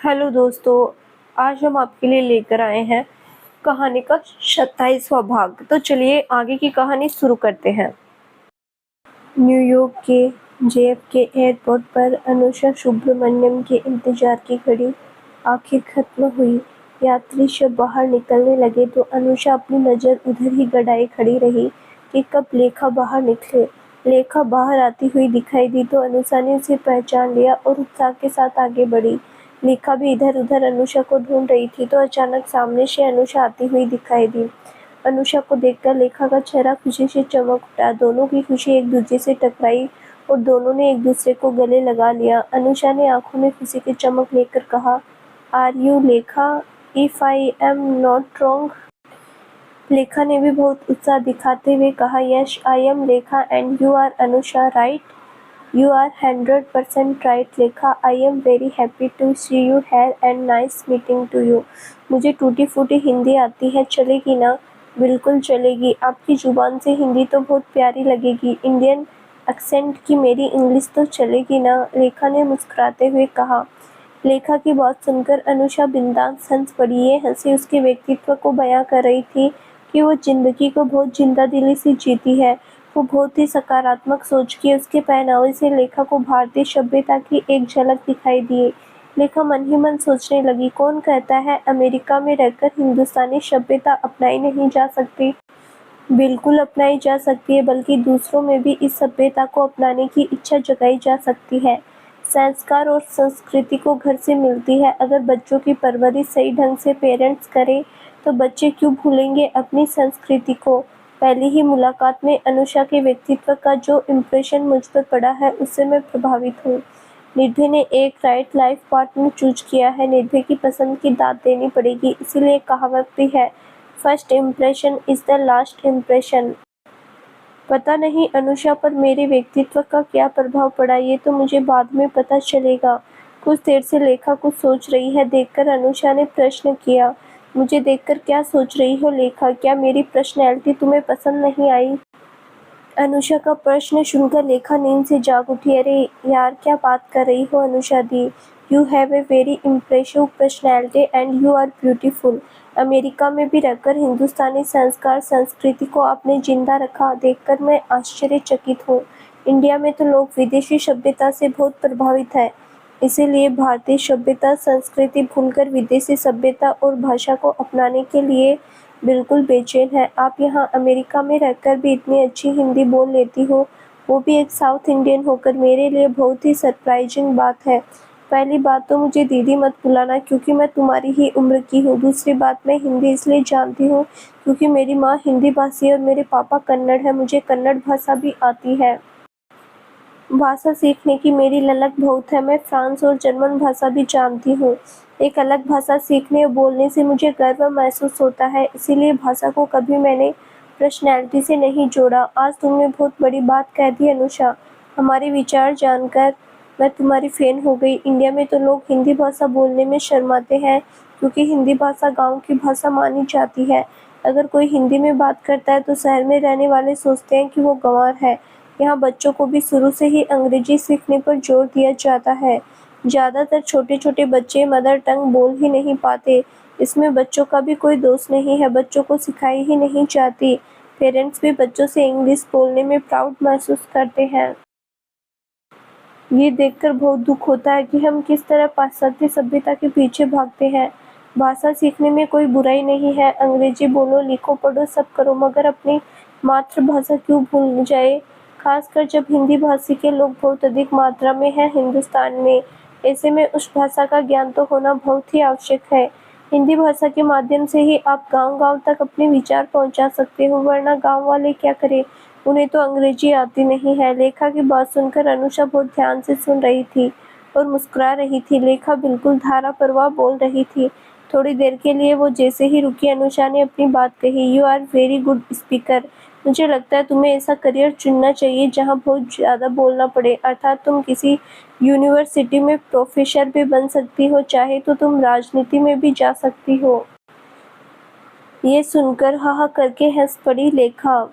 Hello दोस्तों। आज हम आपके लिए लेकर आए हैं कहानी का 27वां भाग। तो चलिए आगे की कहानी शुरू करते हैं। न्यूयॉर्क के JFK एयरपोर्ट पर अनुषा सुब्रमण्यम के इंतजार की घड़ी आखिर खत्म हुई। यात्री सब बाहर निकलने लगे तो अनुषा अपनी नज़र उधर ही गड़ाए खड़ी रही कि कब लेखा बाहर निकले। लेखा बाहर आती हुई दिखाई दी तो अनुषा ने उसे पहचान लिया और उत्साह के साथ आगे बढ़ी। लेखा भी इधर-उधर अनुषा को ढूंढ रही थी तो अचानक सामने से अनुषा आती हुई दिखाई दी। अनुषा को देखकर लेखा का चेहरा खुशी से चमक उठा। दोनों की खुशी एक दूसरे से टकराई और दोनों ने एक दूसरे को गले लगा लिया। अनुषा ने आंखों में खुशी की चमक लेकर कहा, are you Lekha? If I am not wrong? Lekha ने भी बहुत उत्साह दिखाते हुए कहा, yes I am Lekha and you are Anusha, right? You are 100% right लेखा। I am very happy to see you here and nice meeting to you। मुझे टूटी फूटी हिंदी आती है, चलेगी ना? बिल्कुल चलेगी। आपकी जुबान से हिंदी तो बहुत प्यारी लगेगी। इंडियन एक्सेंट की मेरी इंग्लिश तो चलेगी ना? लेखा ने मुस्कुराते हुए कहा। लेखा की बात सुनकर अनुषा बिंदास हंस पड़ी। ये हंसी उसके व्यक्तित्व को बयां कर रही थी कि वो जिंदगी को बहुत जिंदा दिली से जीती है। वो बहुत ही सकारात्मक सोच की। उसके पहनावे से लेखा को भारतीय सभ्यता की एक झलक दिखाई दी। लेखा मन ही मन सोचने लगी, कौन कहता है अमेरिका में रहकर हिंदुस्तानी सभ्यता अपनाई नहीं जा सकती? बिल्कुल अपनाई जा सकती है, बल्कि दूसरों में भी इस सभ्यता को अपनाने की इच्छा जगाई जा सकती है। संस्कार और संस्कृति को घर से मिलती है। अगर बच्चों की परवरिश सही ढंग से पेरेंट्स करें तो बच्चे क्यों भूलेंगे अपनी संस्कृति को। पहली ही मुलाकात में अनुषा के व्यक्तित्व का जो इम्प्रेशन मुझ पर पड़ा है उससे मैं प्रभावित हूँ। निर्भय ने एक राइट लाइफ पार्टनर चूज किया है। निर्भय की पसंद की दाद देनी पड़ेगी, इसीलिए कहावत भी है, first impression is the last impression. पता नहीं अनुषा पर मेरे व्यक्तित्व का क्या प्रभाव पड़ा, ये तो मुझे बाद में पता चलेगा। कुछ देर से लेखा कुछ सोच रही है देखकर अनुषा ने प्रश्न किया। मुझे देखकर क्या सोच रही हो लेखा? क्या मेरी पर्सनैलिटी तुम्हें पसंद नहीं आई? अनुषा का प्रश्न सुनकर लेखा नींद से जाग उठी। अरे यार, क्या बात कर रही हो Anusha di? You have a very impressive personality and you are beautiful. America में भी रहकर हिंदुस्तानी संस्कार संस्कृति को आपने जिंदा रखा देखकर मैं आश्चर्यचकित हूँ। इंडिया में तो लोग विदेशी सभ्यता से बहुत प्रभावित है, इसीलिए भारतीय सभ्यता संस्कृति भूलकर विदेशी सभ्यता और भाषा को अपनाने के लिए बिल्कुल बेचैन है। आप यहाँ अमेरिका में रहकर भी इतनी अच्छी हिंदी बोल लेती हो, वो भी एक साउथ इंडियन होकर, मेरे लिए बहुत ही सरप्राइजिंग बात है। पहली बात तो मुझे दीदी मत बुलाना क्योंकि मैं तुम्हारी ही उम्र की हूँ। दूसरी बात, मैं हिंदी इसलिए जानती हूँ क्योंकि मेरी माँ हिंदी भाषी है और मेरे पापा कन्नड़ है। मुझे कन्नड़ भाषा भी आती है। भाषा सीखने की मेरी ललक बहुत है। मैं फ्रांस और जर्मन भाषा भी जानती हूँ। एक अलग भाषा सीखने और बोलने से मुझे गर्व महसूस होता है, इसीलिए भाषा को कभी मैंने पर्सनैलिटी से नहीं जोड़ा। आज तुमने बहुत बड़ी बात कह दी अनुषा। हमारे विचार जानकर मैं तुम्हारी फैन हो गई। इंडिया में तो लोग हिंदी भाषा बोलने में शर्माते हैं क्योंकि हिंदी भाषा गाँव की भाषा मानी जाती है। अगर कोई हिंदी में बात करता है तो शहर में रहने वाले सोचते हैं कि वो गंवार है। यहाँ बच्चों को भी शुरू से ही अंग्रेजी सीखने पर जोर दिया जाता है। ज़्यादातर छोटे छोटे बच्चे मदर टंग बोल ही नहीं पाते। इसमें बच्चों का भी कोई दोष नहीं है, बच्चों को सिखाई ही नहीं जाती। पेरेंट्स भी बच्चों से इंग्लिश बोलने में प्राउड महसूस करते हैं। ये देखकर बहुत दुख होता है कि हम किस तरह पाश्चात्य सभ्यता के पीछे भागते हैं। भाषा सीखने में कोई बुराई नहीं है, अंग्रेजी बोलो, लिखो, पढ़ो, सब करो, मगर अपनी मातृभाषा क्यों भूल जाए, खासकर जब हिंदी भाषी के लोग बहुत अधिक मात्रा में हैं हिंदुस्तान में। ऐसे में उस भाषा का ज्ञान तो होना बहुत ही आवश्यक है। हिंदी भाषा के माध्यम से ही आप गांव-गांव तक अपने विचार पहुंचा सकते हो, वरना गांव वाले क्या करें, उन्हें तो अंग्रेजी आती नहीं है। लेखा की बात सुनकर अनुषा बहुत ध्यान से सुन रही थी और मुस्कुरा रही थी। लेखा बिल्कुल धारा प्रवाह बोल रही थी। थोड़ी देर के लिए वो जैसे ही रुकी, अनुषा ने अपनी बात कही, you are very good speaker. मुझे लगता है तुम्हें ऐसा करियर चुनना चाहिए जहाँ बहुत ज़्यादा बोलना पड़े, अर्थात तुम किसी यूनिवर्सिटी में प्रोफेसर भी बन सकती हो, चाहे तो तुम राजनीति में भी जा सकती हो। ये सुनकर हा हा करके हंस पड़ी लेखा।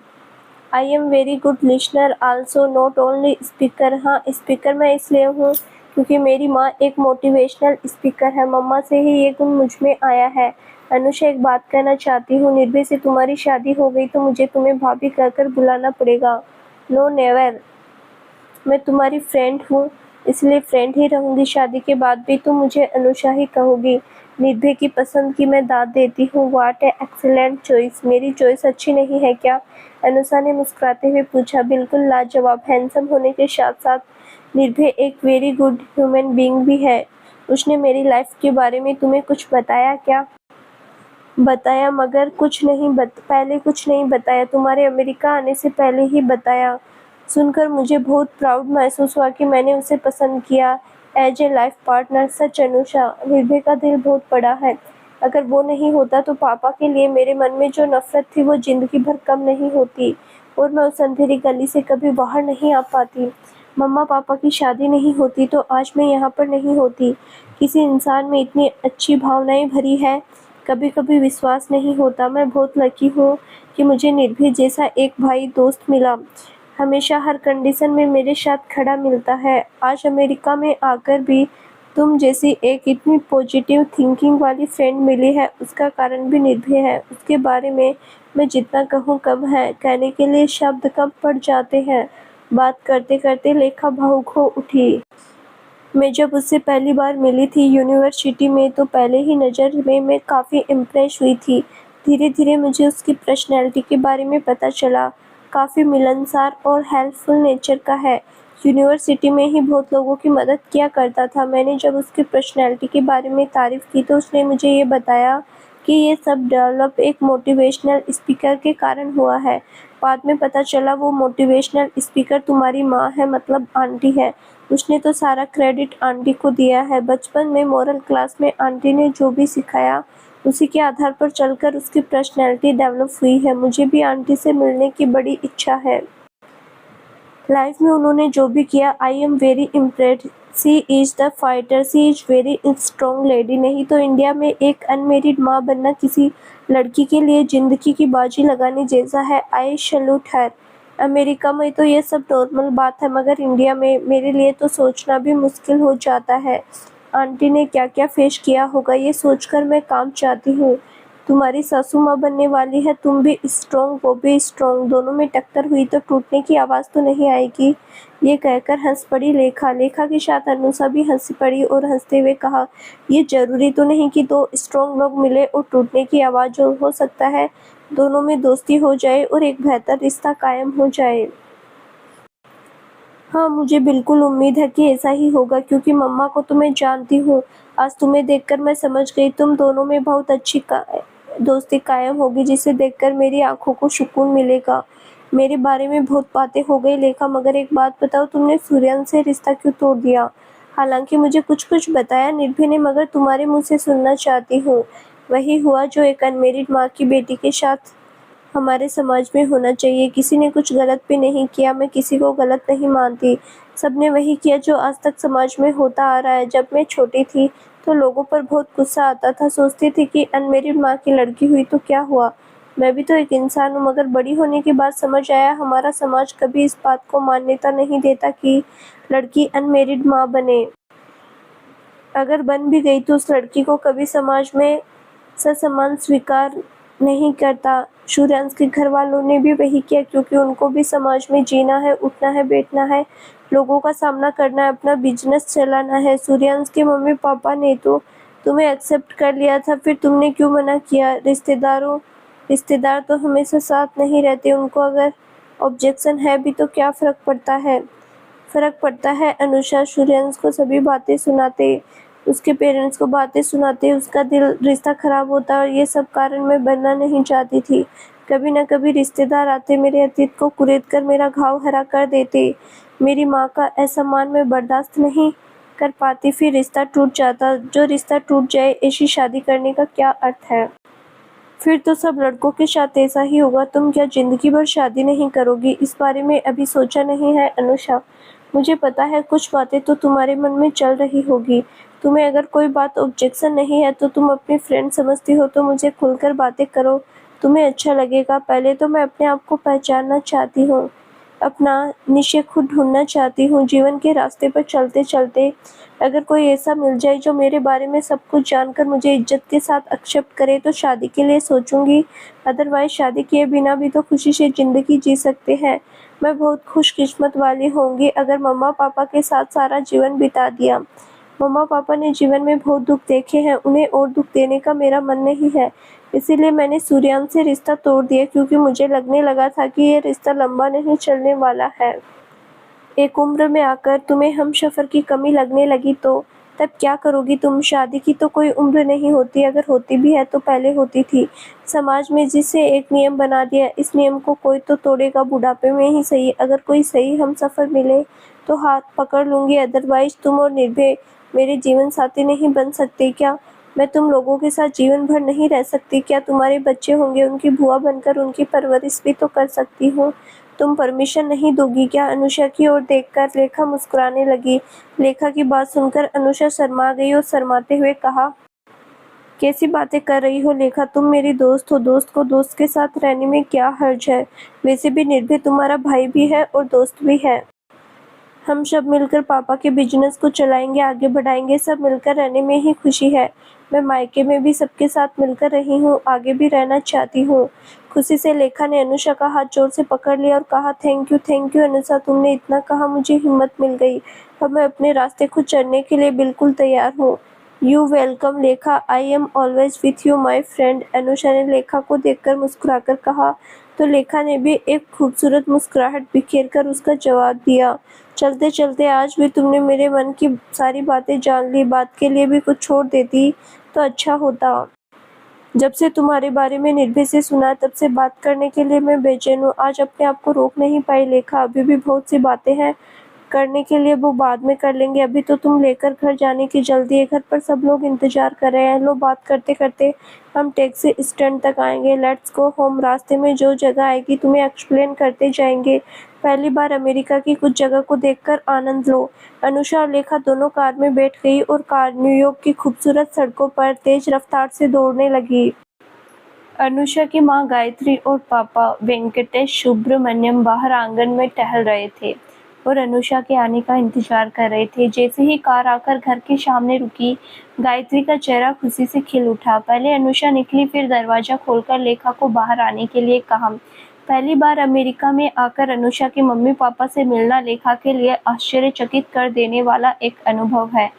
आई am very good listener also, not only speaker. हाँ, स्पीकर मैं इसलिए हूँ क्योंकि मेरी माँ एक मोटिवेशनल स्पीकर है। मम्मा से ही ये गुण मुझ में आया है। अनुषा, एक बात कहना चाहती हूँ, निर्भय से तुम्हारी शादी हो गई तो मुझे तुम्हें भाभी कहकर बुलाना पड़ेगा। नो नेवर, मैं तुम्हारी फ्रेंड हूँ, इसलिए फ्रेंड ही रहूंगी। शादी के बाद भी तुम मुझे अनुषा ही कहोगी। निर्भय की पसंद की मैं दाद देती हूँ। What A excellent choice. मेरी चॉइस अच्छी नहीं है क्या? अनुषा ने मुस्कुराते हुए पूछा। बिल्कुल लाजवाब। हैंडसम होने के साथ साथ निर्भय एक वेरी गुड ह्यूमन बीइंग भी है। उसने मेरी लाइफ के बारे में तुम्हें कुछ बताया क्या? बताया, मगर पहले कुछ नहीं बताया। तुम्हारे अमेरिका आने से पहले ही बताया। सुनकर मुझे बहुत प्राउड महसूस हुआ कि मैंने उसे पसंद किया एज ए लाइफ पार्टनर। सच अनुषा, निर्भय का दिल बहुत बड़ा है। अगर वो नहीं होता तो पापा के लिए मेरे मन में जो नफरत थी वो जिंदगी भर कम नहीं होती और मैं उस अंधेरी गली से कभी बाहर नहीं आ पाती। मम्मा पापा की शादी नहीं होती तो आज मैं यहाँ पर नहीं होती। किसी इंसान में इतनी अच्छी भावनाएं भरी है, कभी कभी विश्वास नहीं होता। मैं बहुत लकी हूँ कि मुझे निर्भय जैसा एक भाई दोस्त मिला। हमेशा हर कंडीशन में मेरे साथ खड़ा मिलता है। आज अमेरिका में आकर भी तुम जैसी एक इतनी पॉजिटिव थिंकिंग वाली फ्रेंड मिली है, उसका कारण भी निर्भय है। उसके बारे में मैं जितना कहूँ कम है। कहने के लिए शब्द कम पड़ जाते हैं। बात करते करते लेखा भावुक हो उठी। मैं जब उससे पहली बार मिली थी यूनिवर्सिटी में तो पहले ही नज़र में मैं काफ़ी इम्प्रेस हुई थी। धीरे धीरे मुझे उसकी पर्सनैलिटी के बारे में पता चला। काफ़ी मिलनसार और हेल्पफुल नेचर का है। यूनिवर्सिटी में ही बहुत लोगों की मदद किया करता था। मैंने जब उसकी पर्सनैलिटी के बारे में तारीफ़ की तो उसने मुझे ये बताया कि ये सब डेवलप एक मोटिवेशनल स्पीकर के कारण हुआ है। बाद में पता चला वो मोटिवेशनल स्पीकर तुम्हारी माँ है, मतलब आंटी है। उसने तो सारा क्रेडिट आंटी को दिया है। बचपन में मॉरल क्लास में आंटी ने जो भी सिखाया उसी के आधार पर चलकर उसकी पर्सनैलिटी डेवलप हुई है। मुझे भी आंटी से मिलने की बड़ी इच्छा है। लाइफ में उन्होंने जो भी किया, I am very impressed. She is the fighter, she is very strong lady. नहीं तो इंडिया में एक अनमेरिड माँ बनना किसी लड़की के लिए जिंदगी की बाजी लगाने जैसा है। आई सैल्यूट हर। अमेरिका में तो ये सब नॉर्मल बात है, मगर इंडिया में मेरे लिए तो सोचना भी मुश्किल हो जाता है। आंटी ने क्या क्या फेस किया होगा ये सोचकर मैं काम चाहती हूँ। तुम्हारी सासू माँ बनने वाली है, तुम भी स्ट्रॉन्ग वो भी स्ट्रॉन्ग, दोनों में टक्कर हुई तो टूटने की आवाज़ तो नहीं आएगी। ये कहकर हंस पड़ी लेखा। लेखा के साथ अनुषा भी हंस पड़ी और हंसते हुए कहा, ये जरूरी तो नहीं कि दो स्ट्रॉन्ग लोग मिले और टूटने की आवाज़ हो सकता है दोनों में दोस्ती हो जाए और एक बेहतर रिश्ता कायम हो जाए। हाँ, मुझे बिल्कुल उम्मीद है कि ऐसा ही होगा, क्योंकि मम्मा को तो मैं जानती हूँ। आज तुम्हें देखकर मैं समझ गई तुम दोनों में बहुत अच्छी दोस्ती कायम होगी, जिसे देखकर मेरी आंखों को सुकून मिलेगा। मेरे बारे में बहुत बातें हो गई लेखा, मगर एक बात बताओ, तुमने सूर्यवंश से रिश्ता क्यों तोड़ दिया? हालांकि मुझे कुछ कुछ बताया निर्भय ने, मगर तुम्हारे मुँह से सुनना चाहती हूँ। वही हुआ जो एक अनमेरिड माँ की बेटी के साथ हमारे समाज में होना चाहिए। किसी ने कुछ गलत भी नहीं किया, मैं किसी को गलत नहीं मानती। सबने वही किया जो आज तक समाज में होता आ रहा है। जब मैं छोटी थी तो लोगों पर बहुत गुस्सा आता था, सोचती थी कि अनमेरिड माँ की लड़की हुई तो क्या हुआ, मैं भी तो एक इंसान हूँ। मगर बड़ी होने के बाद समझ आया हमारा समाज कभी इस बात को मान्यता नहीं देता कि लड़की अनमेरिड माँ बने। अगर बन भी गई तो उस लड़की को कभी समाज में ससम्मान स्वीकार नहीं करता। सूर्यांश के घर वालों ने भी वही किया, क्योंकि उनको भी समाज में जीना है, उठना है, बैठना है, लोगों का सामना करना है, अपना बिजनेस चलाना है। सूर्यांश के मम्मी पापा ने तो तुम्हें एक्सेप्ट कर लिया था, फिर तुमने क्यों मना किया? रिश्तेदार तो हमेशा साथ नहीं रहते, उनको अगर ऑब्जेक्शन है भी तो क्या फर्क पड़ता है? फर्क पड़ता है अनुषा। सूर्यांश को सभी बातें सुनाते, उसके पेरेंट्स को बातें सुनाते उसका दिल रिश्ता खराब होता, और ये सब कारण मैं बनना नहीं चाहती थी। कभी न कभी रिश्तेदार आते, मेरे अतीत को कुरेद कर मेरा घाव हरा कर देते। मेरी माँ का असम्मान मैं बर्दाश्त नहीं कर पाती, फिर रिश्ता टूट जाता। जो रिश्ता टूट जाए, ऐसी शादी करने का क्या अर्थ है? फिर तो सब लड़कों के साथ ऐसा ही होगा। तुम क्या जिंदगी भर शादी नहीं करोगी? इस बारे में अभी सोचा नहीं है अनुषा। मुझे पता है कुछ बातें तो तुम्हारे मन में चल रही होगी। तुम्हें अगर कोई बात ऑब्जेक्शन नहीं है तो तुम अपनी फ्रेंड समझती हो तो मुझे खुलकर बातें करो, तुम्हें अच्छा लगेगा। पहले तो मैं अपने आप को पहचानना चाहती हूँ। अपना निश्चय खुद ढूंढना चाहती हूँ। जीवन के रास्ते पर चलते चलते अगर कोई ऐसा मिल जाए जो मेरे बारे में सब कुछ जानकर मुझे इज्जत के साथ एक्सेप्ट करे तो शादी के लिए सोचूंगी, अदरवाइज शादी किए बिना भी तो खुशी से ज़िंदगी जी सकते हैं। मैं बहुत खुशकिस्मत वाली होंगी अगर मम्मा पापा के साथ सारा जीवन बिता दिया। मम्मा पापा ने जीवन में बहुत दुख देखे हैं, उन्हें और दुख देने का मेरा मन नहीं है। इसीलिए मैंने सूर्यांश से रिश्ता तोड़ दिया क्योंकि मुझे लगने लगा था कि ये रिश्ता लंबा नहीं चलने वाला है। एक उम्र में आकर तुम्हें हमसफ़र की कमी लगने लगी तो तब क्या करोगी तुम? शादी की तो कोई उम्र नहीं होती, अगर होती भी है तो पहले होती थी। समाज में जिसे एक नियम बना दिया, इस नियम को कोई तो तोड़ेगा, बुढ़ापे में ही सही। अगर कोई सही हमसफ़र मिले तो हाथ पकड़ लूँगी, अदरवाइज तुम और निर्भय मेरे जीवन साथी नहीं बन सकते क्या? मैं तुम लोगों के साथ जीवन भर नहीं रह सकती क्या? तुम्हारे बच्चे होंगे, उनकी बुआ बनकर उनकी परवरिश भी तो कर सकती हूँ। तुम परमिशन नहीं दोगी क्या? अनुषा की ओर देखकर लेखा मुस्कुराने लगी। लेखा की बात सुनकर अनुषा शर्मा गई और शर्माते हुए कहा, कैसी बातें कर रही हो लेखा? तुम मेरी दोस्त हो, दोस्त को दोस्त के साथ रहने में क्या हर्ज है? वैसे भी निर्भय तुम्हारा भाई भी है और दोस्त भी है। हम सब मिलकर पापा के बिजनेस को चलाएंगे, आगे बढ़ाएंगे। सब मिलकर रहने में ही खुशी है। मैं मायके में भी सबके साथ मिलकर रही हूँ, आगे भी रहना चाहती हूँ। खुशी से लेखा ने अनुषा का हाथ जोर से पकड़ लिया और कहा, थैंक यू अनुषा, तुमने इतना कहा मुझे हिम्मत मिल गई। अब मैं अपने रास्ते खुद चलने के लिए बिल्कुल तैयार हूँ। यू वेलकम लेखा, I am always with you my friend. Anusha ने लेखा को देखकर मुस्कुराकर कहा तो लेखा ने भी एक खूबसूरत मुस्कुराहट बिखेर कर उसका जवाब दिया, चलते चलते आज भी तुमने मेरे मन की सारी बातें जान ली। बात के लिए भी कुछ छोड़ देती तो अच्छा होता। जब से तुम्हारे बारे में निर्भय से सुना तब से बात करने के लिए मैं बेचैन हूँ। आज अपने आप को रोक नहीं पाई लेखा। अभी भी बहुत सी बातें हैं करने के लिए, वो बाद में कर लेंगे। अभी तो तुम लेकर घर जाने की जल्दी है। घर पर सब लोग इंतजार कर रहे हैं। लो, बात करते करते हम टैक्सी स्टैंड तक आएंगे। Let's go home. रास्ते में जो जगह आएगी तुम्हें एक्सप्लेन करते जाएंगे। पहली बार अमेरिका की कुछ जगह को देखकर आनंद लो। अनुषा और लेखा दोनों कार में बैठ गई और कार न्यूयॉर्क की खूबसूरत सड़कों पर तेज रफ्तार से दौड़ने लगी। अनुषा की माँ गायत्री और पापा वेंकटेश सुब्रमण्यम बाहर आंगन में टहल रहे थे और अनुषा के आने का इंतजार कर रहे थे। जैसे ही कार आकर घर के सामने रुकी, गायत्री का चेहरा खुशी से खिल उठा। पहले अनुषा निकली, फिर दरवाजा खोलकर लेखा को बाहर आने के लिए कहा। पहली बार अमेरिका में आकर अनुषा के मम्मी पापा से मिलना लेखा के लिए आश्चर्यचकित कर देने वाला एक अनुभव है।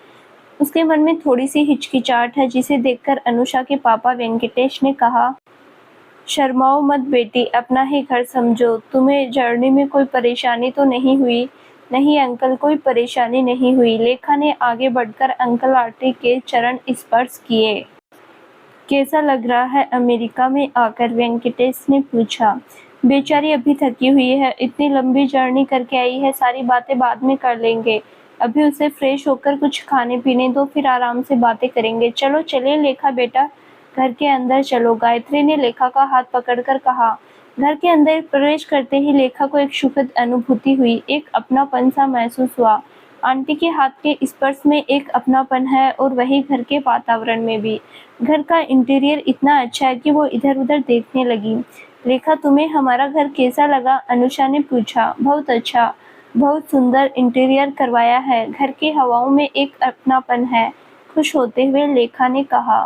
उसके मन में थोड़ी सी हिचकिचाहट है, जिसे देखकर अनुषा के पापा वेंकटेश ने कहा, शर्माओ मत बेटी, अपना ही घर समझो। तुम्हें जर्नी में कोई परेशानी तो नहीं हुई? नहीं अंकल, कोई परेशानी नहीं हुई। लेखा ने आगे बढ़कर अंकल आंटी के चरण स्पर्श किए। कैसा लग रहा है अमेरिका में आकर? वेंकटेश ने पूछा। बेचारी अभी थकी हुई है, इतनी लंबी जर्नी करके आई है। सारी बातें बाद में कर लेंगे, अभी उसे फ्रेश होकर कुछ खाने पीने दो, फिर आराम से बातें करेंगे। चलो चले लेखा बेटा, घर के अंदर चलो, गायत्री ने लेखा का हाथ पकड़कर कहा। घर के अंदर प्रवेश करते ही लेखा को एक सुखद अनुभूति हुई, एक अपनापन सा महसूस हुआ। आंटी के हाथ के स्पर्श में एक अपनापन है और वही घर के वातावरण में भी। घर का इंटीरियर इतना अच्छा है कि वो इधर उधर देखने लगी। लेखा, तुम्हें हमारा घर कैसा लगा? अनुषा ने पूछा। बहुत अच्छा, बहुत सुंदर इंटीरियर करवाया है। घर की हवाओं में एक अपनापन है, खुश होते हुए लेखा ने कहा।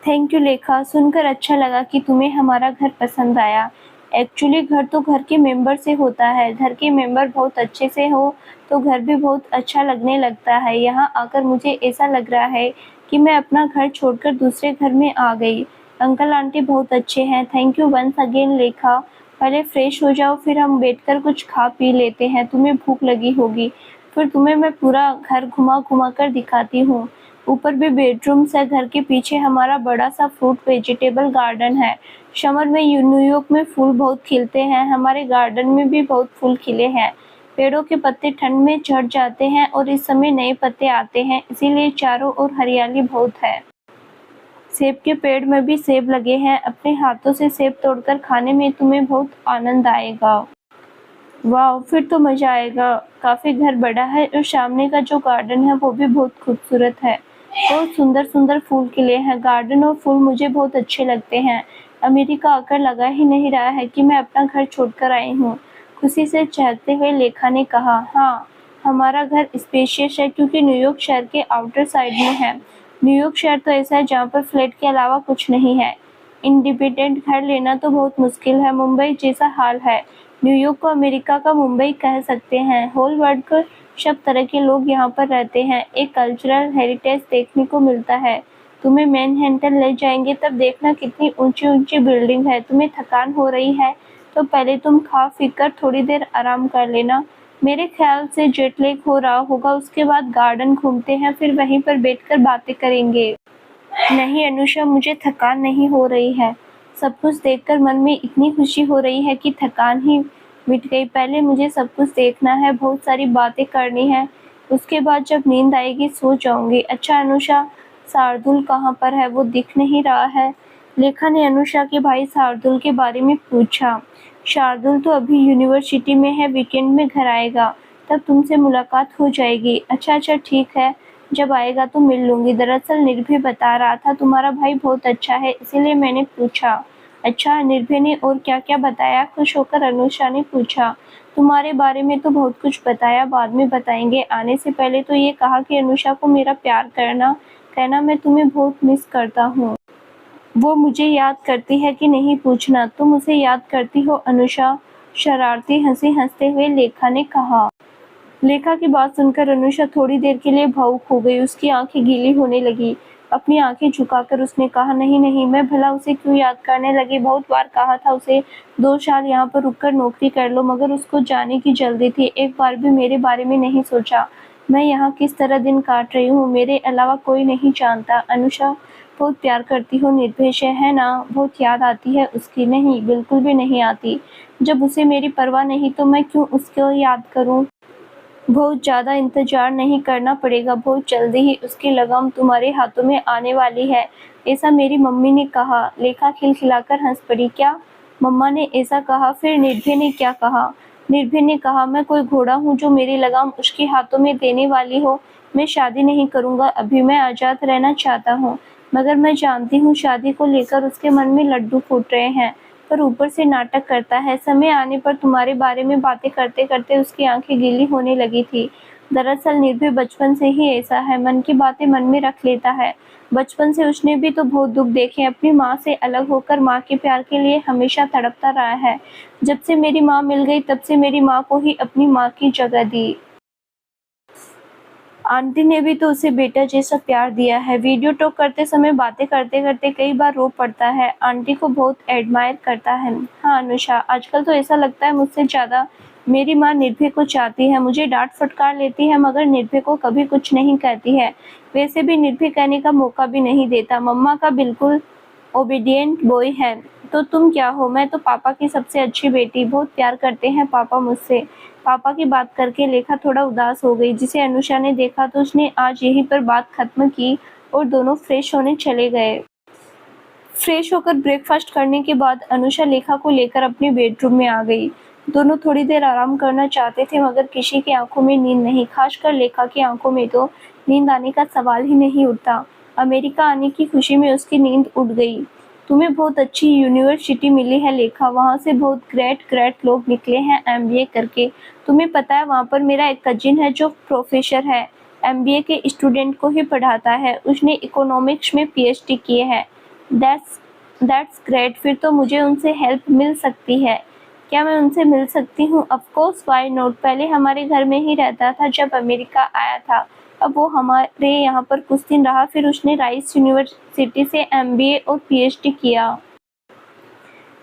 थैंक यू लेखा, सुनकर अच्छा लगा कि तुम्हें हमारा घर पसंद आया। एक्चुअली घर तो घर के मेंबर से होता है। घर के मेंबर बहुत अच्छे से हो तो घर भी बहुत अच्छा लगने लगता है। यहाँ आकर मुझे ऐसा लग रहा है कि मैं अपना घर छोड़कर दूसरे घर में आ गई। अंकल आंटी बहुत अच्छे हैं। थैंक यू वंस अगेन लेखा। पहले फ्रेश हो जाओ, फिर हम बैठकर कुछ खा पी लेते हैं। तुम्हें भूख लगी होगी, फिर तुम्हें मैं पूरा घर घुमा घुमा कर दिखाती हूँ। ऊपर भी बेडरूम्स है। घर के पीछे हमारा बड़ा सा फ्रूट वेजिटेबल गार्डन है। समर में न्यूयॉर्क में फूल बहुत खिलते हैं, हमारे गार्डन में भी बहुत फूल खिले हैं। पेड़ों के पत्ते ठंड में झड़ जाते हैं और इस समय नए पत्ते आते हैं, इसीलिए चारों ओर हरियाली बहुत है। सेब के पेड़ में भी सेब लगे हैं। अपने हाथों से सेब तोड़कर खाने में तुम्हें बहुत आनंद आएगा। वाह, फिर तो मजा आएगा। काफी घर बड़ा है और सामने का जो गार्डन है वो भी बहुत खूबसूरत है। बहुत सुंदर सुंदर फूल खिले हैं। गार्डन और फूल मुझे बहुत अच्छे लगते हैं। अमेरिका आकर लगा ही नहीं रहा है कि मैं अपना घर छोड़कर आई हूँ। खुशी से चहकते हुए लेखा ने कहा, हाँ, हमारा घर स्पेशियस है क्योंकि न्यूयॉर्क शहर के आउटर साइड में है। न्यूयॉर्क शहर तो ऐसा है जहाँ पर फ्लैट के अलावा कुछ नहीं है। इंडिपेंडेंट घर लेना तो बहुत मुश्किल है। मुंबई जैसा हाल है। न्यूयॉर्क को अमेरिका का मुंबई कह सकते हैं। होल वर्ल्ड के सब तरह के लोग यहाँ पर रहते हैं। एक कल्चरल हेरिटेज देखने को मिलता है। तुम्हें मैनहट्टन ले जाएंगे तब देखना कितनी ऊंची ऊंची बिल्डिंग है। तुम्हें थकान हो रही है तो पहले तुम खा पी कर थोड़ी देर आराम कर लेना। मेरे ख्याल से जेट लैग हो रहा होगा। उसके बाद गार्डन घूमते हैं, फिर वहीं पर बैठकर बातें करेंगे। नहीं अनुषा, मुझे थकान नहीं हो रही है। सब कुछ देखकर मन में इतनी खुशी हो रही है कि थकान ही मिट गई। पहले मुझे सब कुछ देखना है, बहुत सारी बातें करनी है। उसके बाद जब नींद आएगी सो जाऊंगी। अच्छा अनुषा, शार्दुल कहाँ पर है? वो दिख नहीं रहा है। लेखा ने अनुषा के भाई शार्दुल के बारे में पूछा। शार्दुल तो अभी यूनिवर्सिटी में है, वीकेंड में घर आएगा, तब तुमसे मुलाकात हो जाएगी। अच्छा अच्छा ठीक है, जब आएगा तो मिल लूंगी। दरअसल निर्भय बता रहा था तुम्हारा भाई बहुत अच्छा है, इसीलिए मैंने पूछा। अच्छा, निर्भय ने और क्या क्या बताया? खुश होकर अनुषा ने पूछा। तुम्हारे बारे में तो बहुत कुछ बताया, बाद में बताएंगे। आने से पहले तो ये कहा कि अनुषा को मेरा प्यार कहना मैं तुम्हें बहुत मिस करता हूँ। वो मुझे याद करती है कि नहीं पूछना। तुम उसे याद करती हो अनुषा? शरारती हंसी हंसते हुए लेखा ने कहा। लेखा की बात सुनकर अनुषा थोड़ी देर के लिए भावुक हो गई। उसकी आंखें गीली होने लगी। अपनी आंखें झुकाकर उसने कहा, नहीं नहीं, मैं भला उसे क्यों याद करने लगी। बहुत बार कहा था उसे 2 साल यहाँ पर रुककर नौकरी कर लो, मगर उसको जाने की जल्दी थी। एक बार भी मेरे बारे में नहीं सोचा। मैं यहाँ किस तरह दिन काट रही हूँ, मेरे अलावा कोई नहीं जानता। अनुषा, बहुत प्यार करती हो निर्भय से, है ना? बहुत याद आती है उसकी? नहीं, बिल्कुल भी नहीं आती। जब उसे मेरी परवाह नहीं तो मैं क्यों उसको याद करूँ? बहुत ज़्यादा इंतज़ार नहीं करना पड़ेगा, बहुत जल्दी ही उसकी लगाम तुम्हारे हाथों में आने वाली है। ऐसा मेरी मम्मी ने कहा। लेखा खिलखिलाकर हंस पड़ी। क्या? मम्मा ने ऐसा कहा? फिर निर्भय ने क्या कहा? निर्भय ने कहा, मैं कोई घोड़ा हूँ जो मेरी लगाम उसके हाथों में देने वाली हो? मैं शादी नहीं करूँगा अभी, मैं आज़ाद रहना चाहता हूँ। मगर मैं जानती हूँ शादी को लेकर उसके मन में लड्डू फूट रहे हैं, पर ऊपर से नाटक करता है। समय आने पर तुम्हारे बारे में बातें करते करते उसकी आंखें गीली होने लगी थी। दरअसल निर्भय बचपन से ही ऐसा है, मन की बातें मन में रख लेता है। बचपन से उसने भी तो बहुत दुख देखे। अपनी माँ से अलग होकर माँ के प्यार के लिए हमेशा तड़पता रहा है। जब से मेरी माँ मिल गई तब से मेरी माँ को ही अपनी माँ की जगह दी। आंटी ने भी तो उसे बेटा जैसा प्यार दिया है। वीडियो टॉक करते समय बातें करते करते कई बार रो पड़ता है। आंटी को बहुत एडमायर करता है। हाँ अनुषा, आजकल तो ऐसा लगता है मुझसे ज़्यादा मेरी माँ निर्भय को चाहती है। मुझे डांट फटकार लेती है मगर निर्भय को कभी कुछ नहीं कहती है। वैसे भी निर्भय कहने का मौका भी नहीं देता। मम्मा का बिल्कुल ओबीडिएंट बॉय है। तो तुम क्या हो? मैं तो पापा की सबसे अच्छी बेटी। बहुत प्यार करते हैं पापा मुझसे। पापा की बात करके लेखा थोड़ा उदास हो गई। जिसे अनुषा ने देखा तो उसने आज यहीं पर बात खत्म की और दोनों फ्रेश होने चले गए। फ्रेश होकर ब्रेकफास्ट करने के बाद अनुषा लेखा को लेकर अपने बेडरूम में आ गई। दोनों थोड़ी देर आराम करना चाहते थे मगर किसी की आंखों में नींद नहीं। खासकर लेखा की आंखों में तो नींद आने का सवाल ही नहीं उठता। अमेरिका आने की खुशी में उसकी नींद उड़ गई। तुम्हें बहुत अच्छी यूनिवर्सिटी मिली है लेखा, वहाँ से बहुत ग्रेट ग्रेट लोग निकले हैं MBA करके। तुम्हें पता है वहाँ पर मेरा एक कजिन है जो प्रोफेसर है, MBA के स्टूडेंट को ही पढ़ाता है। उसने इकोनॉमिक्स में PhD किए है। That's that's great. फिर तो मुझे उनसे हेल्प मिल सकती है। क्या मैं उनसे मिल सकती हूँ? Of course, why not. पहले हमारे घर में ही रहता था जब अमेरिका आया था। अब वो हमारे यहाँ पर कुछ दिन रहा, फिर उसने राइस यूनिवर्सिटी से MBA और PhD किया।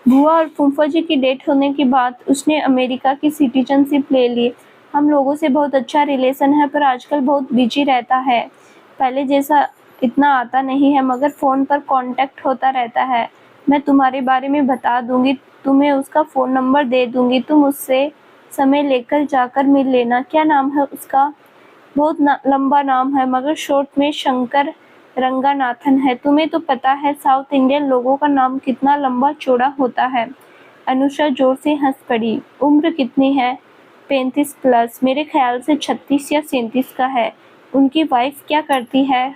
बुआ और फूफा जी की डेथ होने के बाद उसने अमेरिका की सिटीजनशिप ले ली। हम लोगों से बहुत अच्छा रिलेशन है पर आजकल बहुत बिजी रहता है। पहले जैसा इतना आता नहीं है मगर फ़ोन पर कांटेक्ट होता रहता है। मैं तुम्हारे बारे में बता दूंगी, तुम्हें उसका फ़ोन नंबर दे दूंगी। तुम उससे समय लेकर जाकर मिल लेना। क्या नाम है उसका? बहुत लंबा नाम है मगर शॉर्ट में शंकर रंगानाथन है। तुम्हें तो पता है साउथ इंडियन लोगों का नाम कितना लंबा चौड़ा होता है। अनुषा जोर से हंस पड़ी। उम्र कितनी है? 35 प्लस, मेरे ख्याल से 36 या 37 का है। उनकी वाइफ क्या करती है?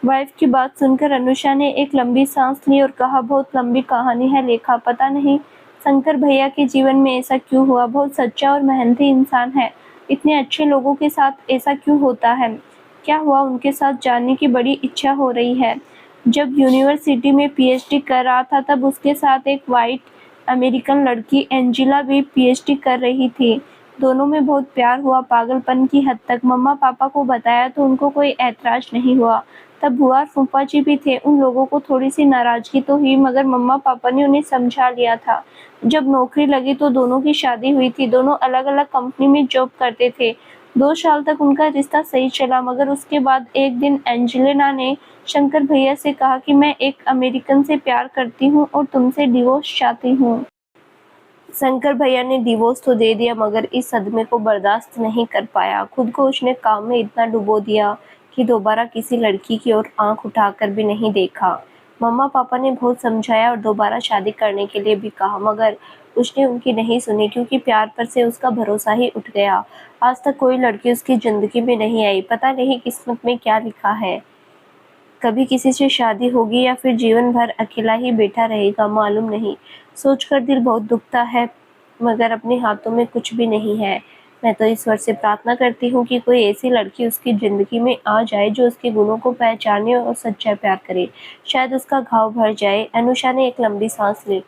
वाइफ की बात सुनकर अनुषा ने एक लंबी सांस ली और कहा, बहुत लंबी कहानी है लेखा, पता नहीं शंकर भैया के जीवन में ऐसा क्यों हुआ? बहुत सच्चा और मेहनती इंसान है, इतने अच्छे लोगों के साथ ऐसा क्यों होता है? क्या हुआ उनके साथ जानने की बड़ी इच्छा हो रही है। जब यूनिवर्सिटी में पीएचडी कर रहा था तब उसके साथ एक वाइट अमेरिकन लड़की एंजिला भी पीएचडी कर रही थी। दोनों में बहुत प्यार हुआ, पागलपन की हद तक। मम्मा पापा को बताया तो उनको कोई ऐतराज नहीं हुआ। तब बुआ और फूफा जी भी थे। उन लोगों को थोड़ी सी नाराजगी तो हुई, मगर मम्मा पापा ने उन्हें समझा लिया था। जब नौकरी लगी तो दोनों की शादी हुई थी। दोनों अलग अलग कंपनी में जॉब करते थे। 2 साल तक उनका रिश्ता सही चला, मगर उसके बाद एक दिन एंजेलिना ने शंकर भैया से कहा कि मैं एक अमेरिकन से प्यार करती हूँ और तुमसे डिवोर्स चाहती हूँ। शंकर भैया ने डिवोर्स तो दे दिया, मगर इस सदमे को बर्दाश्त नहीं कर पाया। खुद को उसने काम में इतना डुबो दिया कि दोबारा किसी लड़की की ओर आंख उठाकर भी नहीं देखा। मम्मा पापा ने बहुत समझाया और दोबारा शादी करने के लिए भी कहा, मगर उसने उनकी नहीं सुनी, क्योंकि प्यार पर से उसका भरोसा ही उठ गया। आज तक कोई लड़की उसकी जिंदगी में नहीं आई। पता नहीं किस्मत में क्या लिखा है, कभी किसी से शादी होगी या फिर जीवन भर अकेला ही बैठा रहेगा, मालूम नहीं। सोचकर दिल बहुत दुखता है, मगर अपने हाथों में कुछ भी नहीं है। मैं तो ईश्वर से प्रार्थना करती हूँ कि कोई ऐसी लड़की उसकी ज़िंदगी में आ जाए जो उसके गुणों को पहचाने और सच्चा प्यार करे। शायद उसका घाव भर जाए। अनुषा ने एक लंबी सांस ली।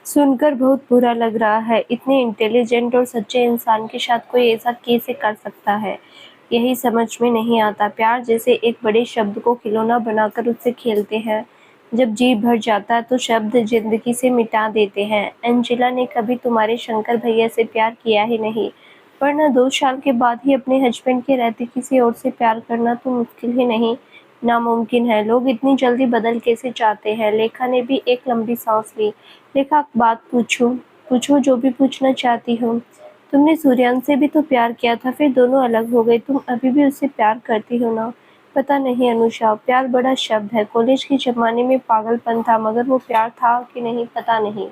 सुनकर बहुत बुरा लग रहा है। इतने इंटेलिजेंट और सच्चे इंसान के साथ कोई ऐसा कैसे कर सकता है, यही समझ में नहीं आता। प्यार जैसे एक बड़े शब्द को खिलौना बनाकर उससे खेलते हैं। जब जी भर जाता है तो शब्द जिंदगी से मिटा देते हैं। एंजेला ने कभी तुम्हारे शंकर भैया से प्यार किया ही नहीं, वरना 2 साल के बाद ही अपने हस्बैंड के रहते किसी और से प्यार करना तो मुश्किल ही नहीं, नामुमकिन है। लोग इतनी जल्दी बदल कैसे चाहते हैं? लेखा ने भी एक लंबी सांस ली। लेखा, बात पूछो जो भी पूछना चाहती हो। तुमने सूर्यांश से भी तो प्यार किया था, फिर दोनों अलग हो गए। तुम अभी भी उससे प्यार करती हो ना? पता नहीं अनुषा, प्यार बड़ा शब्द है। कॉलेज के जमाने में पागलपन था, मगर वो प्यार था कि नहीं पता नहीं।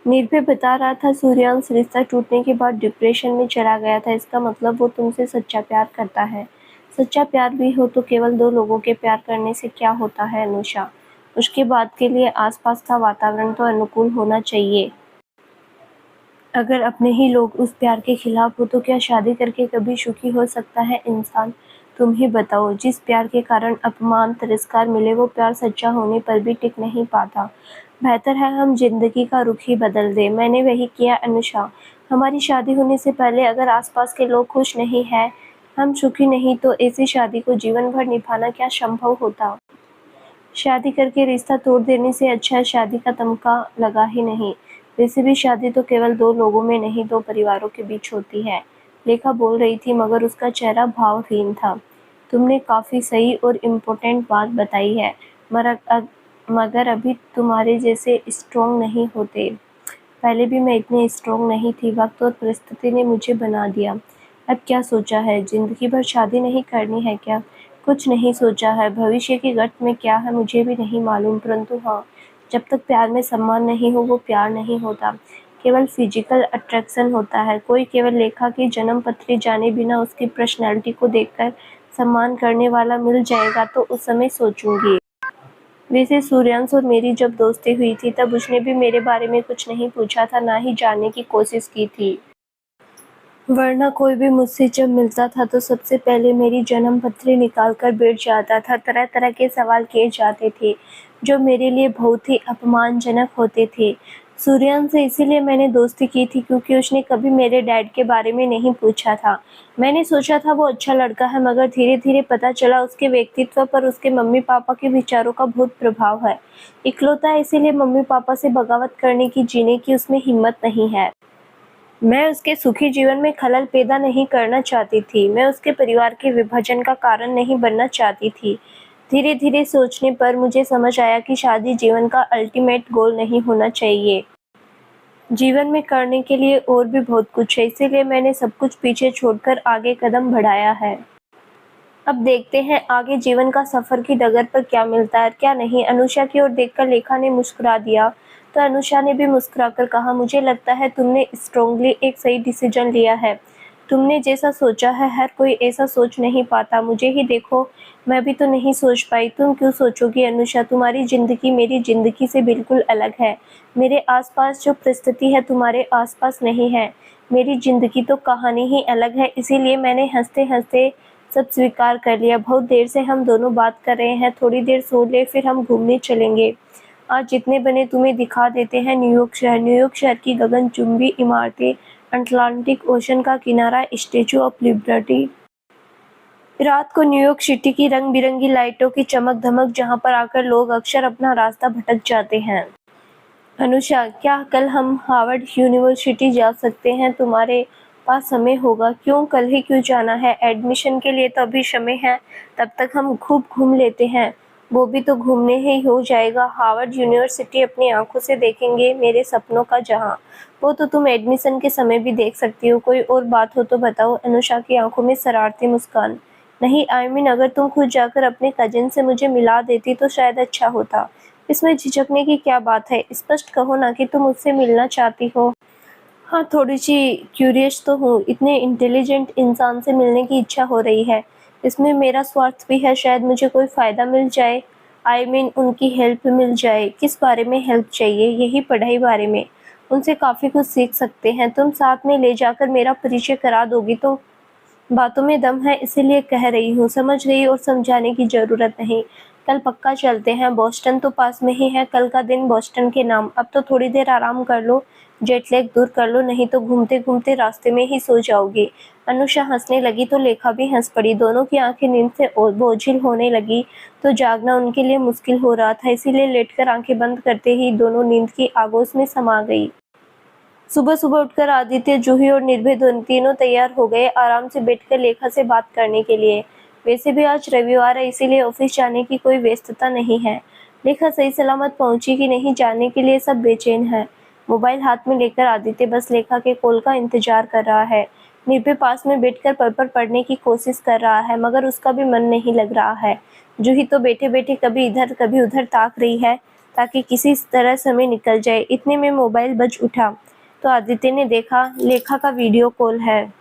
निर्भय बता रहा था सूर्यांश रिश्ता टूटने के बाद डिप्रेशन में चला गया था। इसका मतलब वो तुमसे सच्चा प्यार करता है। सच्चा प्यार भी हो तो केवल 2 लोगों के प्यार करने से क्या होता है अनुषा? उसके बाद के लिए आसपास का वातावरण तो अनुकूल होना चाहिए। अगर अपने ही लोग उस प्यार के खिलाफ हो तो क्या शादी करके कभी सुखी हो सकता है इंसान? तुम ही बताओ। जिस प्यार के कारण अपमान तिरस्कार मिले, वो प्यार सच्चा होने पर भी टिक नहीं पाता। बेहतर है हम जिंदगी का रुख ही बदल दें। मैंने वही किया अनुषा। हमारी शादी होने से पहले अगर आसपास के लोग खुश नहीं हैं, हम सुखी नहीं, तो ऐसी शादी को जीवन भर निभाना क्या संभव होता? शादी करके रिश्ता तोड़ देने से अच्छा है शादी का तमगा लगा ही नहीं। वैसे भी शादी तो केवल 2 लोगों में नहीं, 2 परिवारों के बीच होती है। लेखा बोल रही थी, मगर उसका चेहरा भावहीन था। तुमने काफी सही और इम्पोर्टेंट बात बताई है, मगर अभी तुम्हारे जैसे स्ट्रोंग नहीं होते। पहले भी मैं इतनी स्ट्रोंग नहीं थी, वक्त और परिस्थिति ने मुझे बना दिया। अब क्या सोचा है? जिंदगी भर शादी नहीं करनी है क्या? कुछ नहीं सोचा है। भविष्य की गठ में क्या है मुझे भी नहीं मालूम, परंतु हाँ, जब तक प्यार में सम्मान नहीं हो वो प्यार नहीं होता, केवल फिजिकल अट्रैक्शन होता है। कोई केवल लेखा की जन्म पत्री जाने बिना उसकी पर्सनैलिटी को देखकर सम्मान करने वाला मिल जाएगा तो उस समय सोचूंगी। वैसे सूर्यांश और मेरी जब दोस्ती हुई थी तब उसने भी मेरे बारे में कुछ नहीं पूछा था, ना ही जानने की कोशिश की थी। वरना कोई भी मुझसे जब मिलता था तो सबसे पहले मेरी जन्म पत्री निकाल कर बैठ जाता था। तरह तरह के सवाल किए जाते थे जो मेरे लिए बहुत ही अपमानजनक होते थे। सूर्यांश से इसीलिए मैंने दोस्ती की थी क्योंकि उसने कभी मेरे डैड के बारे में नहीं पूछा था। मैंने सोचा था वो अच्छा लड़का है, मगर धीरे धीरे पता चला उसके व्यक्तित्व पर उसके मम्मी पापा के विचारों का बहुत प्रभाव है। इकलौता है, इसीलिए मम्मी पापा से बगावत करने की, जीने की उसमें हिम्मत नहीं है। मैं उसके सुखी जीवन में खलल पैदा नहीं करना चाहती थी। मैं उसके परिवार के विभाजन का कारण नहीं बनना चाहती थी। धीरे धीरे सोचने पर मुझे समझ आया कि शादी जीवन का अल्टीमेट गोल नहीं होना चाहिए। जीवन में करने के लिए और भी बहुत कुछ है, इसीलिए मैंने सब कुछ पीछे छोड़कर आगे कदम बढ़ाया है। अब देखते हैं आगे जीवन का सफर की डगर पर क्या मिलता है क्या नहीं। अनुषा की ओर देखकर लेखा ने मुस्कुरा दिया तो अनुषा ने भी मुस्कुराकर कहा, मुझे लगता है तुमने स्ट्रांगली एक सही डिसीजन लिया है। तुमने जैसा सोचा है हर कोई ऐसा सोच नहीं पाता, मुझे ही देखो, मैं भी तो नहीं सोच पाई। तुम क्यों सोचोगी अनुषा, तुम्हारी ज़िंदगी मेरी ज़िंदगी से बिल्कुल अलग है। मेरे आसपास जो परिस्थिति है तुम्हारे आसपास नहीं है। मेरी ज़िंदगी तो कहानी ही अलग है, इसीलिए मैंने हँसते-हँसते सब स्वीकार कर लिया। बहुत देर से हम दोनों बात कर रहे हैं, थोड़ी देर सो ले फिर हम घूमने चलेंगे। आज जितने बने तुम्हें दिखा देते हैं न्यूयॉर्क शहर की गगनचुंबी इमारतें, अटलांटिक ओशन का किनारा, स्टैचू ऑफ लिबर्टी। रात को न्यूयॉर्क सिटी की रंग-बिरंगी लाइटों की चमक-धमक, जहाँ पर आकर लोग अक्सर अपना रास्ता भटक जाते हैं। अनुषा, क्या कल हम हार्वर्ड यूनिवर्सिटी जा सकते हैं? तुम्हारे पास समय होगा? क्यों, कल ही क्यों जाना है? एडमिशन के लिए तो अभी समय है, तब तक हम खूब घूम लेते हैं। वो भी तो घूमने ही हो जाएगा। हार्वर्ड यूनिवर्सिटी अपनी आंखों से देखेंगे, मेरे सपनों का जहां। वो तो तुम एडमिशन के समय भी देख सकती हो। कोई और बात हो तो बताओ। अनुषा की आंखों में शरारती मुस्कान। नहीं, अगर तुम खुद जाकर अपने कजिन से मुझे मिला देती तो शायद अच्छा होता। इसमें झिझकने की क्या बात है? स्पष्ट कहो ना कि तुम मुझसे मिलना चाहती हो। हाँ, थोड़ी-सी क्यूरियस तो हूँ। इतने इंटेलिजेंट इंसान से मिलने की इच्छा हो रही है। इसमें मेरा स्वार्थ भी है, शायद मुझे कोई फ़ायदा मिल जाए। उनकी हेल्प मिल जाए। किस बारे में हेल्प चाहिए? यही पढ़ाई बारे में। उनसे काफ़ी कुछ सीख सकते हैं। तुम साथ में ले जाकर मेरा परिचय करा दोगी तो? बातों में दम है, इसीलिए कह रही हूँ। समझ गई, और समझाने की ज़रूरत नहीं। कल पक्का चलते हैं। बोस्टन तो पास में ही है। कल का दिन बोस्टन के नाम। अब तो थोड़ी देर आराम कर लो, जेट लैग दूर कर लो, नहीं तो घूमते-घूमते रास्ते में ही सो जाओगी। अनुषा हँसने लगी तो लेखा भी हँस पड़ी। दोनों की आँखें नींद से बोझिल होने लगी तो जागना उनके लिए मुश्किल हो रहा था, इसीलिए लेटकर आँखें बंद करते ही दोनों नींद की आगोश में समा गई। सुबह-सुबह उठकर आदित्य, जूही और निर्भय तीनों तैयार हो गए, आराम से बैठकर लेखा से बात करने के लिए। वैसे भी आज रविवार है, इसीलिए ऑफिस जाने की कोई व्यस्तता नहीं है। लेखा सही सलामत पहुंची कि नहीं जानने के लिए सब बेचैन हैं। मोबाइल हाथ में लेकर आदित्य बस लेखा के कॉल का इंतजार कर रहा है। निर्भय पास में बैठकर पेपर पढ़ने की कोशिश कर रहा है, मगर उसका भी मन नहीं लग रहा है। जूही तो बैठे-बैठे कभी इधर कभी उधर ताक रही है, ताकि किसी तरह समय निकल जाए। इतने में मोबाइल बज उठा तो आदित्य ने देखा लेखा का वीडियो कॉल है।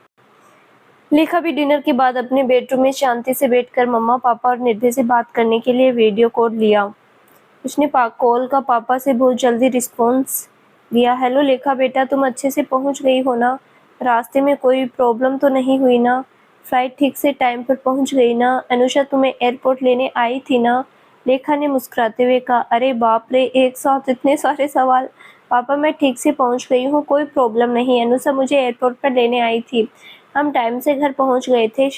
लेखा भी डिनर के बाद अपने बेडरूम में शांति से बैठकर मम्मा, पापा और निर्भय से बात करने के लिए वीडियो कॉल लिया। उसने कॉल का पापा से बहुत जल्दी रिस्पॉन्स दिया। हेलो लेखा बेटा, तुम अच्छे से पहुंच गई हो ना? रास्ते में कोई प्रॉब्लम तो नहीं हुई ना? फ्लाइट ठीक से टाइम पर पहुंच गई ना? अनुषा तुम्हें एयरपोर्ट लेने आई थी ना? लेखा ने मुस्कुराते हुए कहा। अरे बाप रे, एक साथ इतने सारे सवाल। पापा, मैं ठीक से पहुंच गई हूँ, कोई प्रॉब्लम नहीं। अनुषा मुझे एयरपोर्ट पर लेने आई थी, हम टाइम से घर पहुंच गए थे।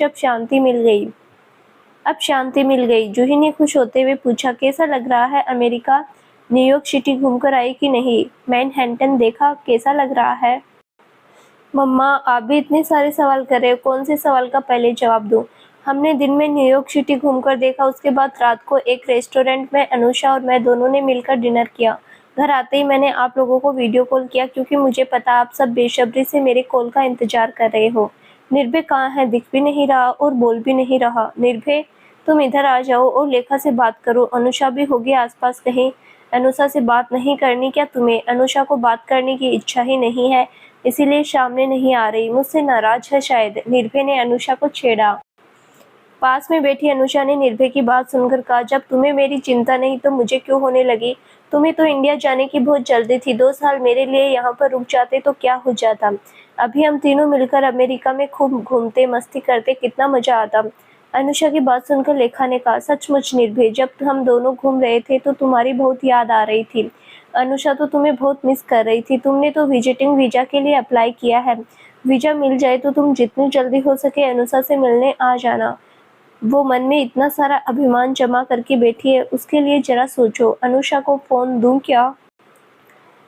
अब शांति मिल गई। जूही ने खुश होते हुए पूछा, कैसा लग रहा है अमेरिका? न्यूयॉर्क सिटी घूमकर आई कि नहीं? मैनहट्टन देखा, कैसा लग रहा है? मम्मा, आप भी इतने सारे सवाल कर रहे हो, कौन से सवाल का पहले जवाब दूं? हमने दिन में न्यूयॉर्क सिटी घूमकर देखा, उसके बाद रात को एक रेस्टोरेंट में अनुषा और मैं दोनों ने मिलकर डिनर किया। घर आते ही मैंने आप लोगों को वीडियो कॉल किया, क्योंकि मुझे पता आप सब बेसब्री से मेरे कॉल का इंतजार कर रहे हो। निर्भय कहाँ है? दिख भी नहीं रहा और बोल भी नहीं रहा। निर्भय, तुम इधर आ जाओ और लेखा से बात करो। अनुषा भी होगी आसपास कहीं। अनुषा से बात नहीं करनी क्या तुम्हें? अनुषा को बात करने की इच्छा ही नहीं है, इसीलिए सामने नहीं आ रही। मुझसे नाराज है शायद। निर्भय ने अनुषा को छेड़ा। पास में बैठी अनुषा ने निर्भय की बात सुनकर कहा, जब तुम्हें मेरी चिंता नहीं तो मुझे क्यों होने लगी? तुम्हें तो इंडिया जाने की बहुत जल्दी थी। 2 साल मेरे लिए यहाँ पर रुक जाते तो क्या हो जाता? अभी हम तीनों मिलकर अमेरिका में खूब घूमते, मस्ती करते, कितना मजा आता। अनुषा की बात सुनकर लेखा ने कहा, सचमुच निर्भय, जब हम दोनों घूम रहे थे तो तुम्हारी बहुत याद आ रही थी। अनुषा तो तुम्हें बहुत मिस कर रही थी। तुमने तो विजिटिंग वीजा के लिए अप्लाई किया है। वीजा मिल जाए तो तुम जितनी जल्दी हो सके अनुषा से मिलने आ जाना। वो मन में इतना सारा अभिमान जमा करके बैठी है, उसके लिए जरा सोचो। अनुषा को फोन दूं क्या?